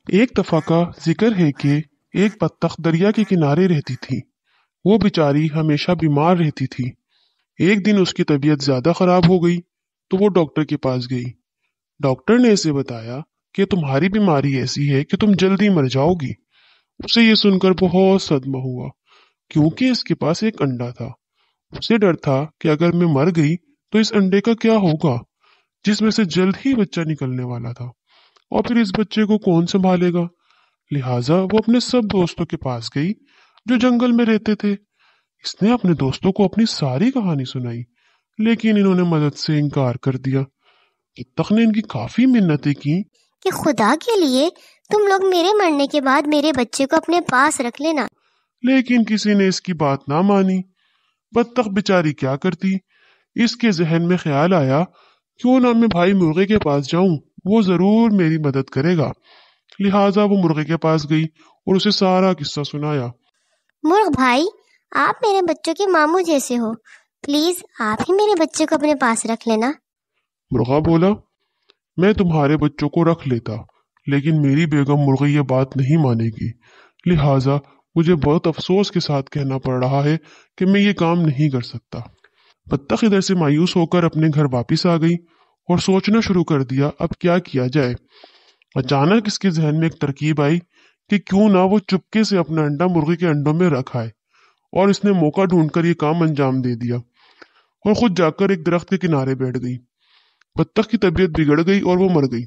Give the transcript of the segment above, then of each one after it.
ایک دفعہ کا ذکر ہے کہ ایک بطخ دریا کے کنارے رہتی تھی۔ وہ بیچاری ہمیشہ بیمار رہتی تھی۔ ایک دن اس کی طبیعت زیادہ خراب ہو گئی تو وہ ڈاکٹر کے پاس گئی۔ ڈاکٹر نے اسے بتایا کہ تمہاری بیماری ایسی ہے کہ تم جلدی مر جاؤ گی۔ اسے یہ سن کر بہت صدمہ ہوا، کیونکہ اس کے پاس ایک انڈا تھا۔ اسے ڈر تھا کہ اگر میں مر گئی تو اس انڈے کا کیا ہوگا، جس میں سے جلد ہی بچہ نکلنے والا تھا، اور پھر اس بچے کو کون سنبھالے گا۔ لہٰذا وہ اپنے سب دوستوں کے پاس گئی جو جنگل میں رہتے تھے۔ اس نے اپنے دوستوں کو اپنی ساری کہانی سنائی، لیکن انہوں نے مدد سے انکار کر دیا۔ بطخ نے ان کی کافی منتیں کی کہ خدا کے لیے تم لوگ میرے مرنے کے بعد میرے بچے کو اپنے پاس رکھ لینا، لیکن کسی نے اس کی بات نہ مانی۔ بطخ بیچاری کیا کرتی؟ اس کے ذہن میں خیال آیا، کیوں نہ میں بھائی مرغے کے پاس جاؤں، وہ ضرور میری مدد کرے گا۔ لہٰذا وہ مرغے کے پاس گئی اور اسے سارا قصہ سنایا۔ مرغ بھائی، آپ میرے بچوں کے ماموں جیسے ہو، پلیز آپ ہی میرے بچے کو اپنے پاس رکھ لینا۔ مرغا بولا، میں تمہارے بچوں کو رکھ لیتا، لیکن میری بیگم مرغی یہ بات نہیں مانے گی، لہٰذا مجھے بہت افسوس کے ساتھ کہنا پڑ رہا ہے کہ میں یہ کام نہیں کر سکتا۔ بطخ ادھر سے مایوس ہو کر اپنے گھر واپس آ گئی اور سوچنا شروع کر دیا اب کیا کیا جائے۔ اچانک اس کے ذہن میں ایک ترکیب آئی کہ کیوں نہ وہ چپکے سے اپنا انڈا مرغی کے انڈوں میں رکھ آئے، اور اس نے موقع ڈھونڈ کر یہ کام انجام دے دیا اور خود جا کر ایک درخت کے کنارے بیٹھ گئی۔ بطخ کی طبیعت بگڑ گئی اور وہ مر گئی۔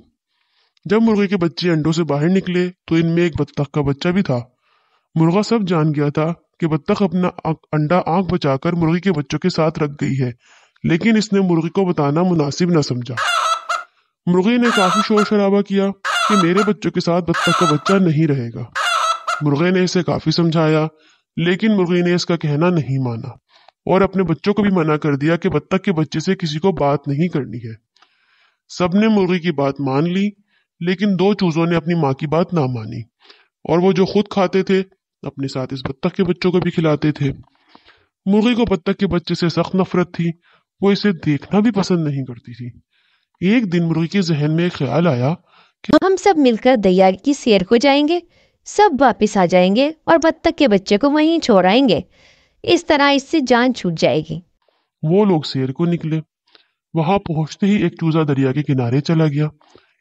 جب مرغے کے بچے انڈوں سے باہر نکلے تو ان میں ایک بطخ کا بچہ بھی تھا۔ مرغا سب جان گیا تھا کہ بطخ اپنا انڈا آنکھ بچا کر مرغی کے بچوں کے ساتھ رکھ گئی ہے، لیکن اس نے مرغی کو بتانا مناسب نہ سمجھا۔ مرغی نے کافی شور شرابہ کیا کہ میرے بچوں کے ساتھ بطخ کا بچہ نہیں رہے گا۔ مرغے نے اسے کافی سمجھایا، لیکن مرغی نے اس کا کہنا نہیں مانا اور اپنے بچوں کو بھی منع کر دیا کہ بطخ کے بچے سے کسی کو بات نہیں کرنی ہے۔ سب نے مرغی کی بات مان لی، لیکن دو چوزوں نے اپنی ماں کی بات نہ مانی، اور وہ جو خود کھاتے تھے اپنے ساتھ اس بطخ کے بچوں کو بھی کھلاتے تھے۔ مرغی کو بطخ کے بچے سے سخت نفرت تھی، وہ اسے دیکھنا بھی پسند نہیں کرتی تھی۔ ایک دن مرغی کے ذہن میں ایک خیال آیا کہ ہم سب مل کر دریا کی سیر کو جائیں گے، سب واپس آ جائیں گے اور بطخ کے بچے کو وہیں چھوڑ آئیں گے، اس طرح اس سے جان چھوٹ جائے گی۔ وہ لوگ سیر کو نکلے۔ وہاں پہنچتے ہی ایک چوزا دریا کے کنارے چلا گیا،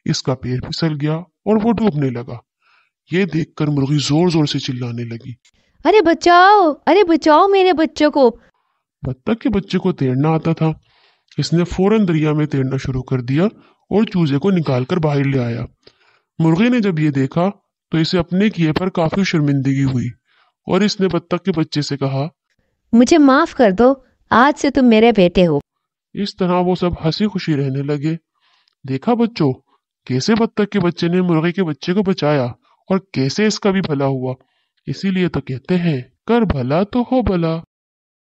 اس کا پیر پھسل گیا اور وہ ڈوبنے لگا۔ یہ دیکھ کر مرغی زور زور سے چلانے لگی، ارے بچاؤ، ارے بچاؤ میرے بچوں کو۔ بطخ کے بچے کو تیرنا آتا تھا، اس نے فوراً دریا میں تیرنا شروع کر دیا اور چوزے کو نکال کر باہر لے آیا۔ مرغی نے جب یہ دیکھا تو اسے اپنے کیے پر کافی شرمندگی ہوئی، اور اس نے بطخ کے بچے سے کہا، مجھے معاف کر دو، آج سے تم میرے بیٹے ہو۔ اس طرح وہ سب ہنسی خوشی رہنے لگے۔ دیکھا بچوں، کیسے بطخ کے بچے نے مرغی کے بچے کو بچایا اور کیسے اس کا بھی بھلا ہوا۔ اسی لیے تو کہتے ہیں کر بھلا تو ہو بھلا۔